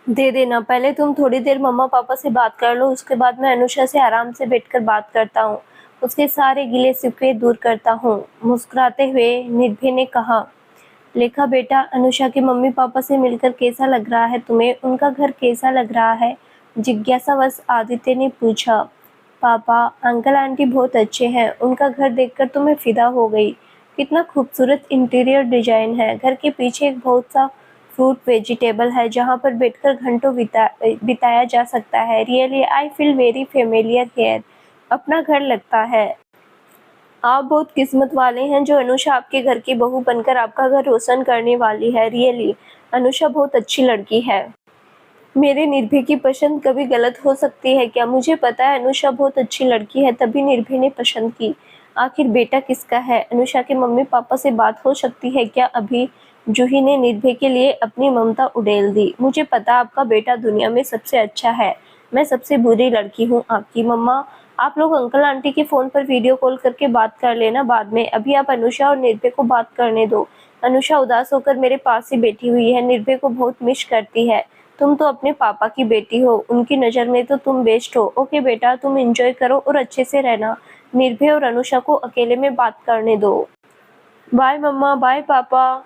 दे देना। पहले तुम थोड़ी देर मम्मा पापा से बात कर लो, उसके बाद मैं अनुषा से आराम से बैठकर बात करता हूँ, उसके सारे गिले शिकवे दूर करता हूँ, मुस्कुराते हुए निर्भय ने कहा। लेखा बेटा, अनुषा के मम्मी पापा से मिलकर कैसा लग रहा है तुम्हें? उनका घर कैसा लग रहा है? जिज्ञासावश आदित्य ने पूछा। पापा, अंकल आंटी बहुत अच्छे हैं। उनका घर देखकर तो मैं फिदा हो गई। कितना खूबसूरत इंटीरियर डिजाइन है। घर के पीछे एक बहुत सा फ्रूट वेजिटेबल है, जहाँ पर बैठकर घंटों बिताया जा सकता है। Really I feel very familiar here. अपना घर लगता है। आप बहुत किस्मत वाले हैं जो अनुषा आपके घर की बहू बनकर आपका घर रोशन करने वाली है। रियली अनुषा बहुत अच्छी लड़की है। मेरे निर्भय की पसंद कभी गलत हो सकती है क्या? मुझे पता है अनुषा बहुत अच्छी लड़की है, तभी निर्भय ने पसंद की। आखिर बेटा किसका है? अनुषा के मम्मी पापा से बात हो सकती है क्या? अभी जूही ने निर्भय के लिए अपनी ममता उड़ेल दी। मुझे पता आपका बेटा दुनिया में सबसे अच्छा है, मैं सबसे बुरी लड़की हूँ आपकी। मम्मा, आप लोग अंकल आंटी के फोन पर वीडियो कॉल करके बात कर लेना बाद में, अभी आप अनुषा और निर्भय को बात करने दो। अनुषा उदास होकर मेरे पास ही बैठी हुई है, निर्भय को बहुत मिस करती है। तुम तो अपने पापा की बेटी हो, उनकी नज़र में तो तुम बेस्ट हो। ओके बेटा, तुम एंजॉय करो और अच्छे से रहना। निर्भय और अनुषा को अकेले में बात करने दो। बाय मम्मा, बाय पापा,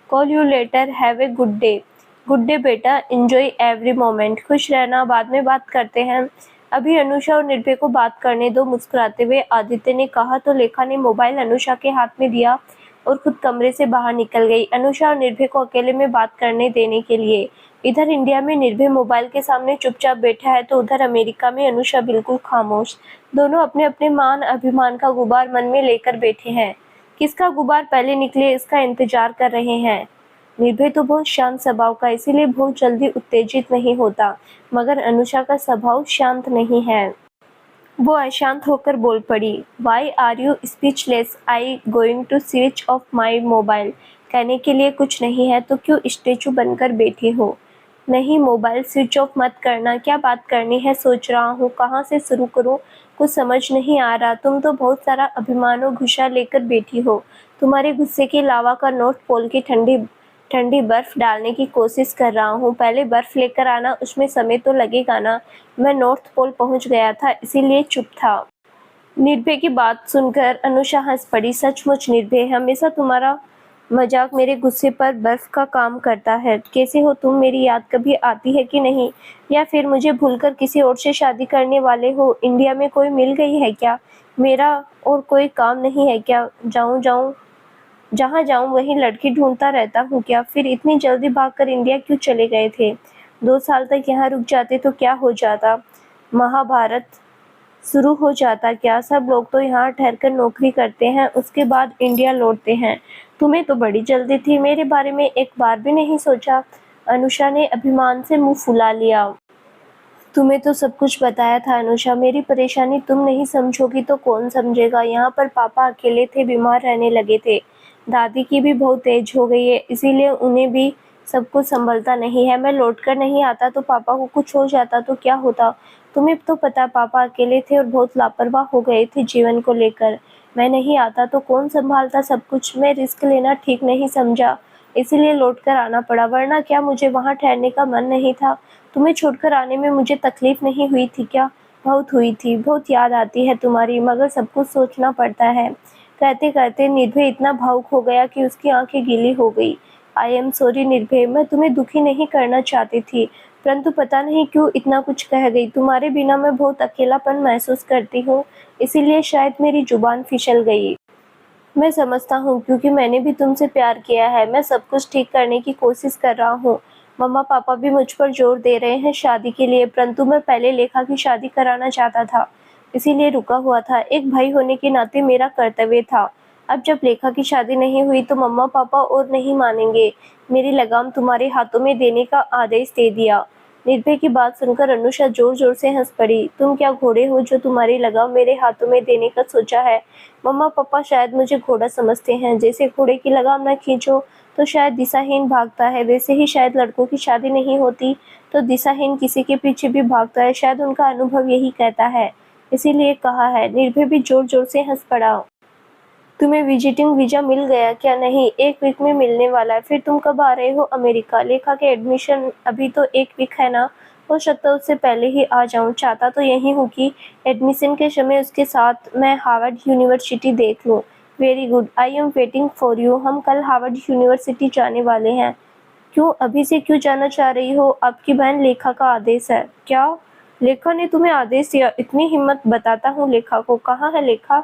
call you letter, have a good day. Good day बेटा, एंजॉय एवरी मोमेंट, खुश रहना, बाद में बात करते हैं। अभी अनुषा और निर्भय को बात करने दो, मुस्कुराते हुए आदित्य ने कहा तो लेखा ने मोबाइल अनुषा के हाथ में दिया और खुद कमरे से बाहर निकल गई, अनुषा और निर्भय को अकेले में बात करने देने के लिए। इधर इंडिया में निर्भय मोबाइल के सामने चुपचाप बैठा है तो उधर अमेरिका में अनुषा बिल्कुल खामोश। दोनों अपने अपने मान अभिमान का गुबार मन में लेकर बैठे हैं। किसका गुबार पहले निकले इसका इंतजार कर रहे हैं। निर्भय तो बहुत शांत स्वभाव का, इसीलिए बहुत जल्दी उत्तेजित नहीं होता, मगर अनुषा का स्वभाव शांत नहीं है। वो अशांत होकर बोल पड़ी, why are you speechless? I going to switch off my mobile. कहने के लिए कुछ नहीं है तो क्यों स्टेचू बनकर बैठे हो? नहीं, मोबाइल स्विच ऑफ मत करना। क्या बात करनी है सोच रहा हूँ, कहाँ से शुरू करूँ, कुछ समझ नहीं आ रहा। तुम तो बहुत सारा अभिमान और गुस्सा लेकर बैठी हो। तुम्हारे गुस्से के लावा का नॉर्थ पोल की ठंडी ठंडी बर्फ डालने की कोशिश कर रहा हूँ। पहले बर्फ लेकर आना, उसमें समय तो लगेगा ना। मैं नॉर्थ पोल पहुँच गया था, इसीलिए चुप था। निर्भय की बात सुनकर अनुषा हंस पड़ी। सचमुच निर्भय, हमेशा तुम्हारा मजाक मेरे गुस्से पर बर्फ का काम करता है। कैसे हो तुम? मेरी याद कभी आती है कि नहीं? या फिर मुझे भूलकर किसी और से शादी करने वाले हो? इंडिया में कोई मिल गई है क्या? मेरा और कोई काम नहीं है क्या? जहाँ जाऊँ वहीं लड़की ढूंढता रहता हूँ क्या? फिर इतनी जल्दी भागकर इंडिया क्यों चले गए थे? 2 साल तक यहाँ रुक जाते तो क्या हो जाता? महाभारत शुरू हो जाता क्या? सब लोग तो यहाँ ठहरकर नौकरी करते हैं, उसके बाद इंडिया लौटते हैं। तुम्हें तो बड़ी जल्दी थी, मेरे बारे में एक बार भी नहीं सोचा। अनुषा ने अभिमान से मुंह फुला लिया। तुम्हें तो सब कुछ बताया था अनुषा, मेरी परेशानी तुम नहीं समझोगी तो कौन समझेगा। यहाँ पर पापा अकेले थे, बीमार रहने लगे थे। दादी की भी बहुत एज हो गई है, इसीलिए उन्हें भी सब कुछ संभलता नहीं है। मैं लौटकर नहीं आता तो पापा को कुछ हो जाता तो क्या होता? तुम्हें तो पता, पापा अकेले थे और बहुत लापरवाह हो गए थे जीवन को लेकर। मैं नहीं आता तो कौन संभालता सब कुछ? मैं रिस्क लेना ठीक नहीं समझा, इसीलिए लौटकर आना पड़ा, वरना क्या मुझे वहाँ ठहरने का मन नहीं था? तुम्हें छोड़कर आने में मुझे तकलीफ नहीं हुई थी क्या? बहुत हुई थी, बहुत याद आती है तुम्हारी, मगर सब कुछ सोचना पड़ता है। कहते कहते निर्भय इतना भावुक हो गया कि उसकी आंखें गीली हो गई। आई एम सॉरी निर्भय, मैं तुम्हें दुखी नहीं करना चाहती थी, परंतु पता नहीं क्यों इतना कुछ कह गई। तुम्हारे बिना मैं बहुत अकेलापन महसूस करती हूँ, इसीलिए शायद मेरी जुबान फिसल गई। मैं समझता हूँ, क्योंकि मैंने भी तुमसे प्यार किया है। मैं सब कुछ ठीक करने की कोशिश कर रहा हूँ। मम्मा पापा भी मुझ पर जोर दे रहे हैं शादी के लिए, परंतु मैं पहले लेखा की शादी कराना चाहता था, इसीलिए रुका हुआ था। एक भाई होने के नाते मेरा कर्तव्य था। अब जब लेखा की शादी नहीं हुई तो मम्मा पापा और नहीं मानेंगे। मेरी लगाम तुम्हारे हाथों में देने का आदेश दे दिया। निर्भय की बात सुनकर अनुषा जोर जोर से हंस पड़ी। तुम क्या घोड़े हो जो तुम्हारी लगाम मेरे हाथों में देने का सोचा है? मम्मा पापा शायद मुझे घोड़ा समझते हैं। जैसे घोड़े की लगाम न खींचो तो शायद दिशाहीन भागता है, वैसे ही शायद लड़कों की शादी नहीं होती तो दिशाहीन किसी के पीछे भी भागता है। शायद उनका अनुभव यही कहता है, इसीलिए कहा है। निर्भय भी जोर जोर से हंस पड़ा। तुम्हें विजिटिंग वीजा मिल गया क्या? नहीं, 1 वीक में मिलने वाला है। फिर तुम कब आ रहे हो अमेरिका? लेखा के एडमिशन अभी तो 1 वीक है ना, हो सकता है उससे पहले ही आ जाऊं। चाहता तो यही हूँ कि एडमिशन के समय उसके साथ मैं हार्वर्ड यूनिवर्सिटी देख लूँ। Very good, I am waiting for you. हम कल हार्वर्ड यूनिवर्सिटी जाने वाले हैं। क्यों, अभी से क्यों जाना चाह रही हो? आपकी बहन लेखा का आदेश है। क्या, लेखा ने तुम्हें आदेश दिया? इतनी हिम्मत, बताता हूँ लेखा को। कहाँ है लेखा?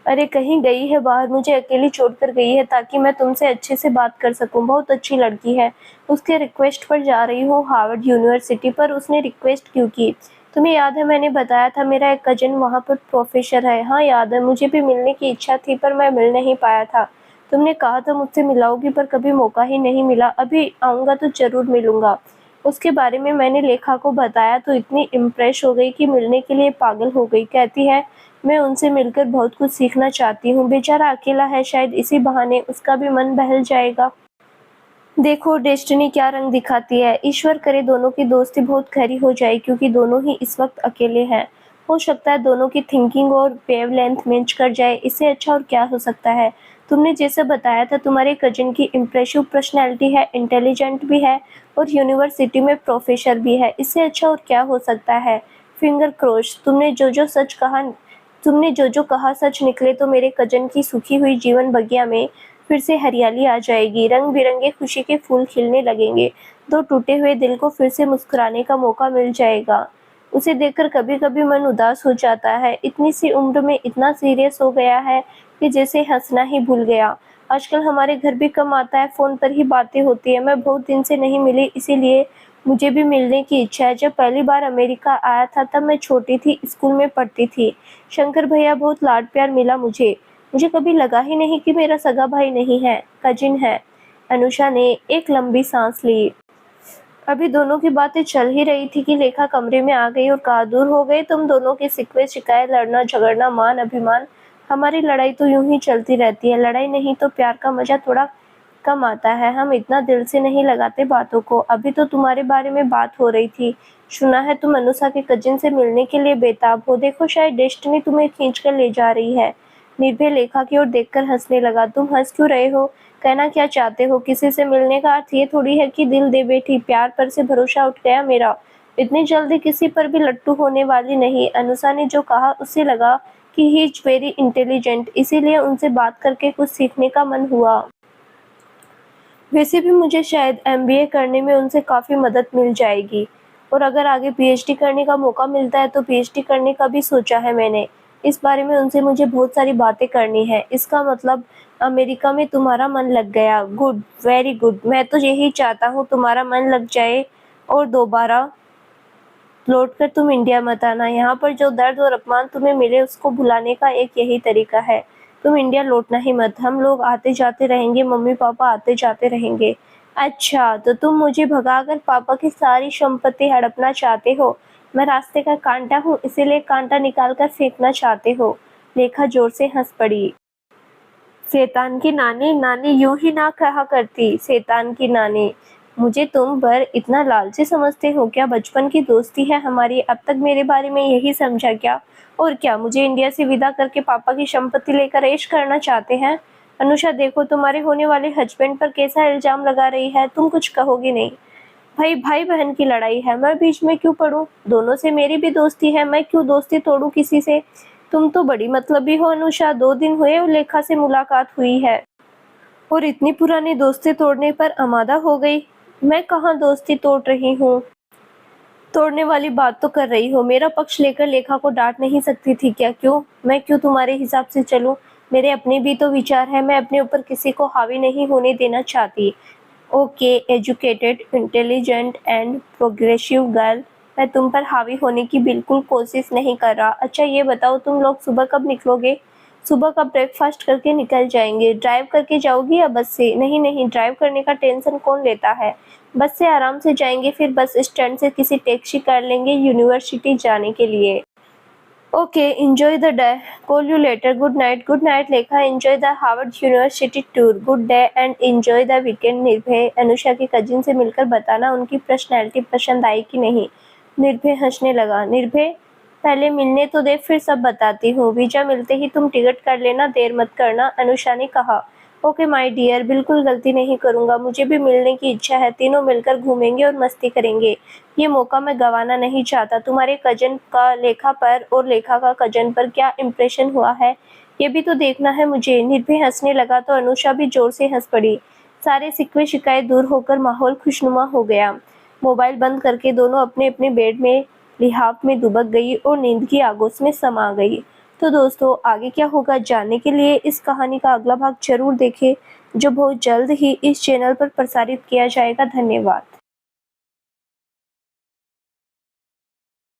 अरे कहीं गई है बाहर, मुझे अकेली छोड़कर गई है ताकि मैं तुमसे अच्छे से बात कर सकूं। बहुत अच्छी लड़की है, उसके रिक्वेस्ट पर जा रही हूँ हार्वर्ड यूनिवर्सिटी। पर उसने रिक्वेस्ट क्यों की? तुम्हें याद है मैंने बताया था मेरा एक कजिन वहाँ पर प्रोफेसर है? हाँ याद है, मुझे भी मिलने की इच्छा थी पर मैं मिल नहीं पाया था। तुमने कहा था मुझसे मिलाओगी पर कभी मौका ही नहीं मिला। अभी आऊँगा तो ज़रूर मिलूँगा। उसके बारे में मैंने लेखा को बताया तो इतनी इम्प्रेस हो गई कि मिलने के लिए पागल हो गई। कहती है मैं उनसे मिलकर बहुत कुछ सीखना चाहती हूँ। बेचारा अकेला है, शायद इसी बहाने उसका भी मन बहल जाएगा। देखो डेस्टिनी क्या रंग दिखाती है। ईश्वर करे दोनों की दोस्ती बहुत गहरी हो जाए क्योंकि दोनों ही इस वक्त अकेले हैं। हो सकता है दोनों की थिंकिंग और वेवलेंथ मैच कर जाए। इससे अच्छा और क्या हो सकता है। तुमने जैसे बताया था तुम्हारे कजिन की इम्प्रेसिव पर्सनैलिटी है, इंटेलिजेंट भी है और यूनिवर्सिटी में प्रोफेसर भी है। इससे अच्छा और क्या हो सकता है। Finger cross. तुमने जो कहा सच निकले तो मेरे कजन की सूखी हुई जीवन बगिया में फिर से हरियाली आ जाएगी। रंग बिरंगे खुशी के फूल खिलने लगेंगे। दो टूटे हुए दिल को फिर से मुस्कुराने का मौका मिल जाएगा। उसे देखकर कभी कभी मन उदास हो जाता है। इतनी सी उम्र में इतना सीरियस हो गया है कि जैसे हंसना ही भूल गया। आजकल हमारे घर भी कम आता है, फोन पर ही बातें होती है। मैं बहुत दिन से नहीं मिली इसीलिए मुझे भी मिलने की इच्छा है। जब पहली बार अमेरिका आया था तब मैं छोटी थी, स्कूल में पढ़ती थी। शंकर भैया बहुत लाड प्यार मिला मुझे। मुझे कभी लगा ही नहीं कि मेरा सगा भाई नहीं है, कजिन है। अनुषा ने एक लंबी सांस ली। अभी दोनों की बातें चल ही रही थी कि लेखा कमरे में आ गई और कहा दूर हो गए तुम दोनों के सिकवे शिकायत, लड़ना झगड़ना, मान अभिमान। हमारी लड़ाई तो यूं ही चलती रहती है। लड़ाई नहीं तो प्यार का मजा थोड़ा कम आता है। हम इतना दिल से नहीं लगाते बातों को। अभी तो तुम्हारे बारे में बात हो रही थी। सुना है तुम अनुषा के कजिन से मिलने के लिए बेताब हो। देखो शायद डेस्टिनी तुम्हें खींच कर ले जा रही है। निर्भय लेखा की ओर देखकर हंसने लगा। तुम हंस क्यों रहे हो? कहना क्या चाहते हो? किसी से मिलने का अर्थ ये थोड़ी है कि दिल दे बैठी। प्यार पर से भरोसा उठ गया मेरा। इतनी जल्दी किसी पर भी लट्टू होने वाली नहीं। अनुषा ने जो कहा उससे लगा कि ही इज वेरी इंटेलिजेंट, इसीलिए उनसे बात करके कुछ सीखने का मन हुआ। वैसे भी मुझे शायद एमबीए करने में उनसे काफ़ी मदद मिल जाएगी और अगर आगे पीएचडी करने का मौका मिलता है तो पीएचडी करने का भी सोचा है मैंने। इस बारे में उनसे मुझे बहुत सारी बातें करनी है। इसका मतलब अमेरिका में तुम्हारा मन लग गया। Good, very good. मैं तो यही चाहता हूँ तुम्हारा मन लग जाए और दोबारा लौटकर तुम इंडिया मत आना। यहाँ पर जो दर्द और अपमान तुम्हें मिले उसको भुलाने का एक यही तरीका है। तुम इंडिया लौटना ही मत। हम लोग आते जाते रहेंगे, मम्मी पापा आते जाते रहेंगे। अच्छा तो तुम मुझे भगाकर पापा की सारी संपत्ति हड़पना चाहते हो? मैं रास्ते का कांटा हूँ इसीलिए कांटा निकाल कर फेंकना चाहते हो? लेखा जोर से हंस पड़ी। शैतान की नानी, नानी यूं ही ना कहा करती। शैतान की नानी, मुझे तुम पर इतना लालची समझते हो क्या? बचपन की दोस्ती है हमारी, अब तक मेरे बारे में यही समझा क्या? और क्या मुझे इंडिया से विदा करके पापा की संपत्ति लेकर ऐश करना चाहते हैं? अनुषा देखो तुम्हारे होने वाले हस्बैंड पर कैसा इल्जाम लगा रही है। तुम कुछ कहोगी नहीं? भाई भाई बहन की लड़ाई है, मैं बीच में क्यों पड़ूं? दोनों से मेरी भी दोस्ती है, मैं क्यों दोस्ती तोड़ूं किसी से? तुम तो बड़ी मतलबी हो अनुषा। 2 दिन हुए और लेखा से मुलाकात हुई है और इतनी पुरानी दोस्ती तोड़ने पर आमादा हो गई। मैं कहाँ दोस्ती तोड़ रही हूँ? तोड़ने वाली बात तो कर रही हो। मेरा पक्ष लेकर लेखा को डांट नहीं सकती थी क्या? क्यों? मैं क्यों तुम्हारे हिसाब से चलूं? मेरे अपने भी तो विचार है। मैं अपने ऊपर किसी को हावी नहीं होने देना चाहती। Okay educated, intelligent and progressive girl, मैं तुम पर हावी होने की बिल्कुल कोशिश नहीं कर रहा। अच्छा ये बताओ तुम लोग सुबह कब निकलोगे? सुबह का ब्रेकफास्ट करके निकल जाएंगे। ड्राइव करके जाओगी या बस से? नहीं नहीं, ड्राइव करने का टेंशन कौन लेता है। बस से आराम से जाएंगे, फिर बस स्टैंड से किसी टैक्सी कर लेंगे यूनिवर्सिटी जाने के लिए। Okay enjoy the day, call you later. Good night. Good night Lekha, enjoy the Harvard University tour. Good day and enjoy the weekend. Nirbhay, Anusha के कजिन से मिलकर बताना उनकी पर्सनैलिटी पसंद आई कि नहीं। निर्भय हंसने लगा। निर्भय पहले मिलने तो दे फिर सब बताती हूँ। वीजा मिलते ही तुम टिकट कर लेना, देर मत करना, अनुषा ने कहा। ओके माय डियर, बिल्कुल गलती नहीं करूँगा। मुझे भी मिलने की इच्छा है। तीनों मिलकर घूमेंगे और मस्ती करेंगे। ये मौका मैं गंवाना नहीं चाहता। तुम्हारे कजन का लेखा पर और लेखा का कजन पर क्या इम्प्रेशन हुआ है ये भी तो देखना है मुझे। निर्भय हंसने लगा तो अनुषा भी जोर से हंस पड़ी। सारे सिकवे शिकायत दूर होकर माहौल खुशनुमा हो गया। मोबाइल बंद करके दोनों अपने अपने बेड में लिहाफ में दुबक गई और नींद की आगोश में समा गई। तो दोस्तों आगे क्या होगा जानने के लिए इस कहानी का अगला भाग जरूर देखें जो बहुत जल्द ही इस चैनल पर प्रसारित किया जाएगा। धन्यवाद।